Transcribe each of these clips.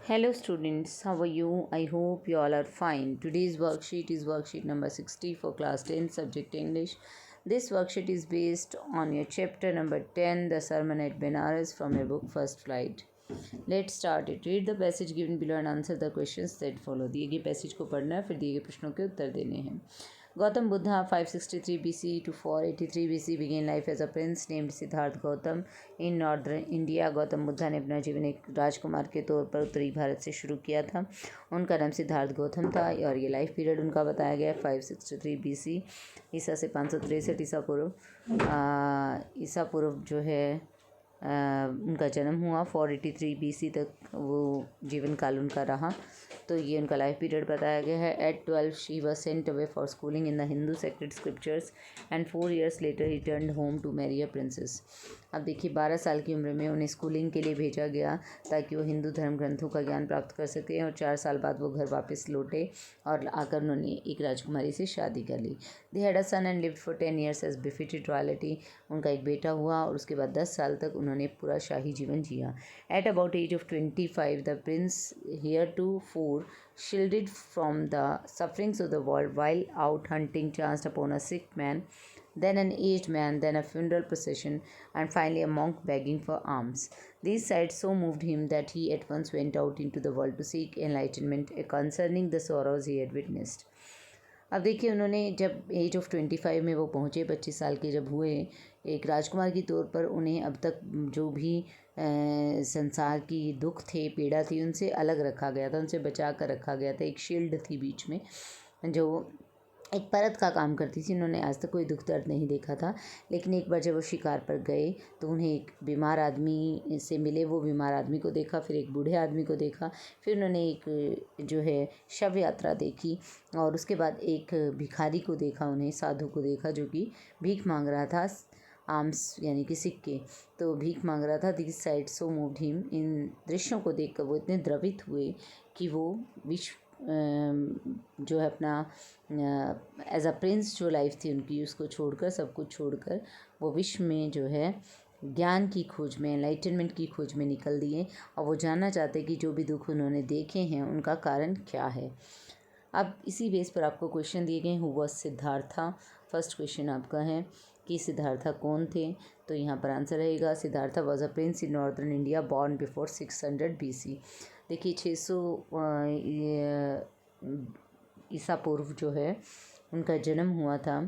Hello students, how are you? I hope you all are fine. Today's worksheet is worksheet number 60 for class 10 subject English. This worksheet is based on your chapter number 10, The Sermon at Benares from your book First Flight. Let's start it. Read the passage given below and answer the questions that follow. दिए गए passage को पढ़ना है, फिर दिए गए प्रश्नों के उत्तर देने हैं. Gautam Buddha 563 BC to 483 BC began life as a prince named Siddharth Gautam in northern India. Gautam Buddha ने अपना जीवन एक राजकुमार के तौर पर उत्तरी भारत से शुरू किया था. उनका नाम सिद्धार्थ गौतम था और ये लाइफ पीरियड उनका बताया गया है 563 BC ईसा से 563 ईसा पूर्व जो है उनका जन्म हुआ. 483 BC तक वो जीवन काल उनका रहा. तो ये उनका लाइफ पीरियड बताया गया है. At 12 she was sent away for schooling in the Hindu sacred scriptures and 4 years later he turned home to marry a princess. अब देखिए 12 साल की उम्र में उन्हें स्कूलिंग के लिए भेजा गया ताकि वो हिंदू धर्म ग्रंथों का ज्ञान प्राप्त कर सकें और 4 साल बाद वो घर वापस लौटे और आकर उन्होंने एक राजकुमारी से शादी कर ली. They had a son and lived for 10 years as befitted royalty. उनका एक बेटा हुआ और उसके बाद 10 साल तक उन्होंने पूरा शाही जीवन जिया. At about age of 25 the prince heretofore shielded from the sufferings of the world while out hunting chanced upon a sick man, then an aged man, then a funeral procession, and finally a monk begging for alms. These sights so moved him that he at once went out into the world to seek enlightenment concerning the sorrows he had witnessed. अब देखिए उन्होंने जब as of 25 में वो पहुँचे, 25 साल के जब हुए, एक राजकुमार के तौर पर उन्हें अब तक जो भी संसार की दुख थे, पीड़ा थी, उनसे अलग रखा गया था, उनसे बचा कर रखा गया था. एक शील्ड थी बीच में जो एक परत का काम करती थी. उन्होंने आज तक कोई दुख दर्द नहीं देखा था. लेकिन एक बार जब वो शिकार पर गए तो उन्हें एक बीमार आदमी से मिले. वो बीमार आदमी को देखा, फिर एक बूढ़े आदमी को देखा, फिर उन्होंने एक जो है शव यात्रा देखी और उसके बाद एक भिखारी को देखा, उन्हें साधु को देखा जो कि भीख मांग रहा था, आर्म्स यानी कि सिक्के, तो भीख मांग रहा था. This side so moved him. इन दृश्यों को देखकर वो इतने द्रवित हुए कि वो विश्व जो है अपना एज अ प्रिंस जो लाइफ थी उनकी, उसको छोड़कर, सब कुछ छोड़कर वो विश्व में जो है ज्ञान की खोज में, एनलाइटनमेंट की खोज में निकल दिए और वो जानना चाहते कि जो भी दुख उन्होंने देखे हैं उनका कारण क्या है. अब इसी बेस पर आपको क्वेश्चन दिए गए. Who was Siddhartha. First question आपका है कि सिद्धार्था कौन थे. तो यहाँ पर आंसर रहेगा Siddhartha was a prince in northern India born before 600 BC. देखिए 600 ईसा पूर्व जो है उनका जन्म हुआ था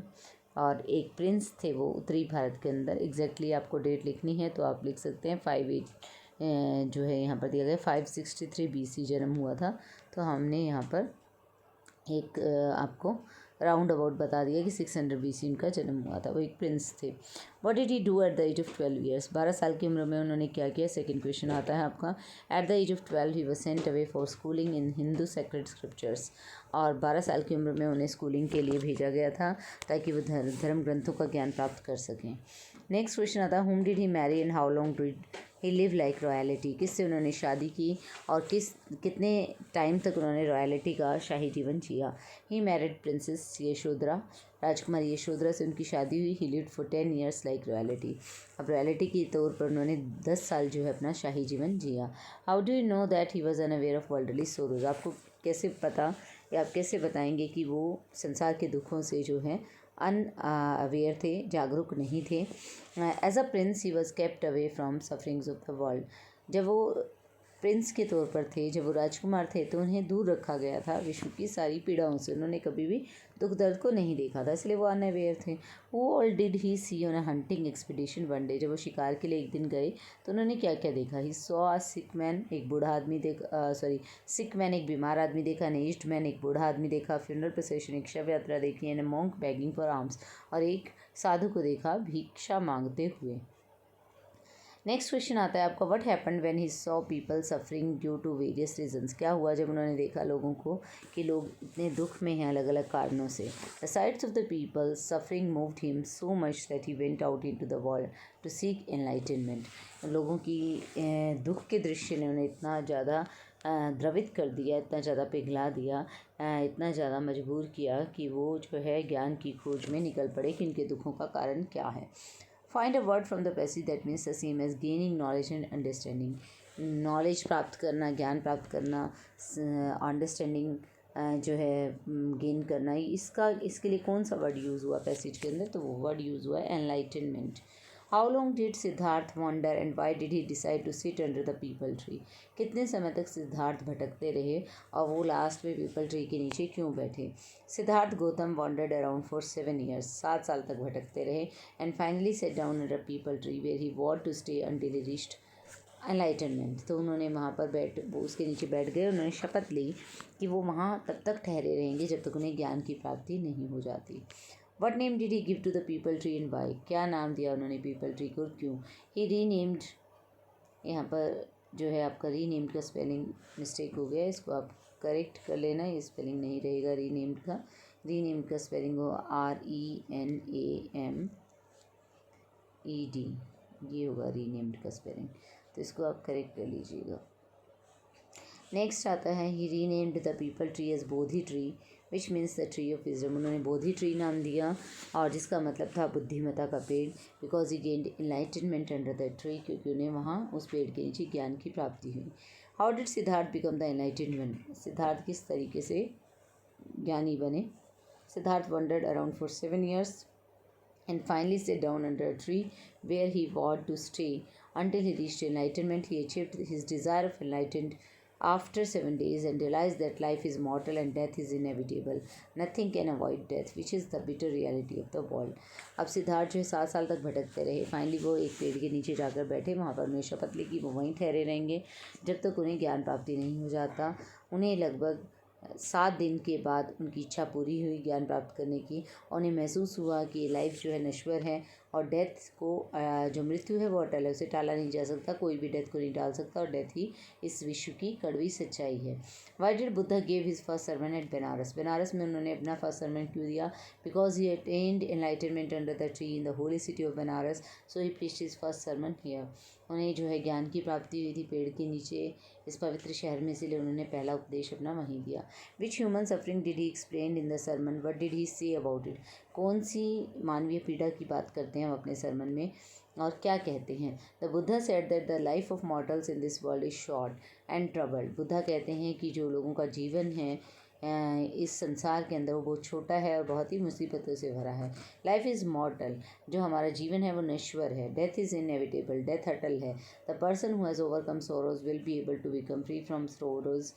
और एक प्रिंस थे वो उत्तरी भारत के अंदर. एग्जैक्टली आपको डेट लिखनी है तो आप लिख सकते हैं. 58 जो है यहाँ पर दिया गया 563 BC जन्म हुआ था. तो हमने यहाँ पर एक आपको राउंड अबाउट बता दिया कि 600 BC उनका जन्म हुआ था. वो एक प्रिंस थे. What did he do at the age of 12 years. 12 साल की उम्र में उन्होंने क्या किया. सेकंड क्वेश्चन आता है आपका. At the age of 12 he was sent away for schooling in Hindu sacred scriptures. और 12 साल की उम्र में उन्हें स्कूलिंग के लिए भेजा गया था ताकि वो धर्म ग्रंथों का ज्ञान प्राप्त कर सकें. नेक्स्ट क्वेश्चन आता है. Whom did he marry and how long did he live like royalty. किससे उन्होंने शादी की और कितने टाइम तक उन्होंने रॉयलिटी का शाही जीवन जिया. He married princess Yashodhara. राजकुमारी यशोधरा से उनकी शादी हुई. ही lived for 10 years like royalty. अब रॉयलिटी के तौर पर उन्होंने 10 साल जो है अपना शाही जीवन जिया. How do you know that he was unaware of worldly sorrows. आपको कैसे पता या आप कैसे बताएंगे कि वो संसार के दुखों से जो है अवेयर थे, जागरूक नहीं थे. As a prince he was kept away from sufferings of the world. जब वो प्रिंस के तौर पर थे, जब वो राजकुमार थे, तो उन्हें दूर रखा गया था विश्व की सारी पीड़ाओं से. उन्होंने कभी भी दुख दर्द को नहीं देखा था, इसलिए वो अनअवेयर थे. वो all did he see on a hunting expedition one day. जब वो शिकार के लिए एक दिन गए तो उन्होंने क्या क्या देखा. He saw a sick man. एक बूढ़ा आदमी सिक मैन एक बीमार आदमी देखा. एन एज्ड मैन एक बूढ़ा आदमी देखा. फ्यूनरल प्रोसेशन एक शव यात्रा देखी. An a monk begging for alms. और एक साधु को देखा भिक्षा मांगते हुए. नेक्स्ट क्वेश्चन आता है आपका. What happened when he saw people suffering due to various reasons. क्या हुआ जब उन्होंने देखा लोगों को कि लोग इतने दुख में हैं अलग अलग कारणों से. The sights of the people suffering moved him so much that he went out into the world to seek enlightenment. लोगों की दुख के दृश्य ने उन्हें इतना ज़्यादा द्रवित कर दिया, इतना ज़्यादा पिघला दिया, इतना ज़्यादा मजबूर किया कि वो जो है ज्ञान की खोज में निकल पड़े कि इनके दुखों का कारण क्या है. Find a word from the passage that means the same as gaining knowledge and understanding. Knowledge प्राप्त करना, ज्ञान प्राप्त करना, अंडरस्टैंडिंग जो है गेन करना, इसके लिए कौन सा वर्ड यूज़ हुआ पैसेज के अंदर, तो वो वर्ड यूज़ हुआ है enlightenment. How long did Siddhartha wander and why did he decide to sit under the peepal tree. कितने समय तक सिद्धार्थ भटकते रहे और वो लास्ट में पीपल ट्री के नीचे क्यों बैठे। Siddhartha Gautam wandered around for 7 years, 7 साल तक भटकते रहे, and finally sat down under peepal tree where he want to stay until he reached enlightenment. तो उन्होंने वहाँ पर वो उसके नीचे बैठ गए। उन्होंने शपथ ली कि वो वहाँ तब तक ठहरे रहेंगे जब तक उन्हें ज्ञान की प्राप्ति नहीं हो जाती। What name did he give to the peepal tree and why. क्या नाम दिया उन्होंने पीपल ट्री को, क्यों। ही रीनेम्ड, यहाँ पर जो है आपका रीनेम्ड का स्पेलिंग मिस्टेक हो गया, इसको आप करेक्ट कर लेना, ये स्पेलिंग नहीं रहेगा रीनेम्ड का। रीनेम्ड का स्पेलिंग हो RENAMED, ये होगा रीनेम्ड का स्पेलिंग, तो इसको आप करेक्ट कर लीजिएगा। नेक्स्ट आता है he renamed the peepal tree as Bodhi tree which means the tree of wisdom. उन्होंने बोधि ट्री नाम दिया और जिसका मतलब था बुद्धिमता का पेड़, because he gained enlightenment under the tree, क्योंकि उन्हें वहाँ उस पेड़ के नीचे ज्ञान की प्राप्ति हुई। How did Siddhartha become the enlightened one. Siddhartha किस तरीके से ज्ञानी बने। Siddhartha wandered around for 7 years and finally sat down under a tree where he vowed to stay until he reached enlightenment. He achieved his desire of enlightenment after 7 days and realized that life is mortal and death is inevitable. Nothing can avoid death, which is the bitter reality of the world. अब सिद्धार्थ जो है 7 साल तक भटकते रहे। Finally वो एक पेड़ के नीचे जाकर बैठे। वहाँ पर उन्हें शपथ ली कि वो वहीं ठहरे रहेंगे जब तक उन्हें ज्ञान प्राप्ति नहीं हो जाता। उन्हें लगभग 7 दिन के बाद उनकी इच्छा पूरी हुई ज्ञान प्राप्त करने की। उन्हें महसूस हुआ कि लाइफ जो है नश्वर है और डेथ को जो मृत्यु है वो अटल है, उसे टाला नहीं जा सकता, कोई भी डेथ को नहीं टाल सकता, और डेथ ही इस विश्व की कड़वी सच्चाई है। Why did Buddha gave his first sermon at Banaras. Banaras में उन्होंने अपना फर्स्ट सर्मन क्यों दिया। Because he attained enlightenment under the tree in the holy city of Banaras, so he preached his first sermon here. उन्हें जो है ज्ञान की प्राप्ति हुई थी पेड़ के नीचे इस पवित्र शहर में, इसलिए उन्होंने पहला उपदेश अपना वहीं दिया। Which human suffering did he explain in the sermon, what did he say about it. कौन सी मानवीय पीड़ा की बात करते हैं हम अपने सरमन में और क्या कहते हैं। The Buddha said that the life of mortals in this world is short and troubled. Buddha कहते हैं कि जो लोगों का जीवन है इस संसार के अंदर वो बहुत छोटा है और बहुत ही मुसीबतों से भरा है। लाइफ इज़ मॉर्टल, जो हमारा जीवन है वो नश्वर है। डेथ इज़ इनएविटेबल, डेथ अटल है। The person who has overcome sorrows will be able to become free from sorrows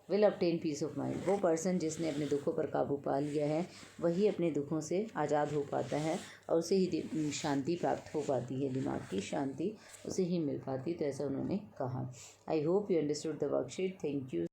will obtain peace of mind. वो पर्सन जिसने अपने दुखों पर काबू पा लिया है वही अपने दुखों से आज़ाद हो पाता है और उसे ही शांति प्राप्त हो पाती है, दिमाग की शांति उसे ही मिल पाती। तो ऐसा उन्होंने कहा। I hope you understood the worksheet. Thank you.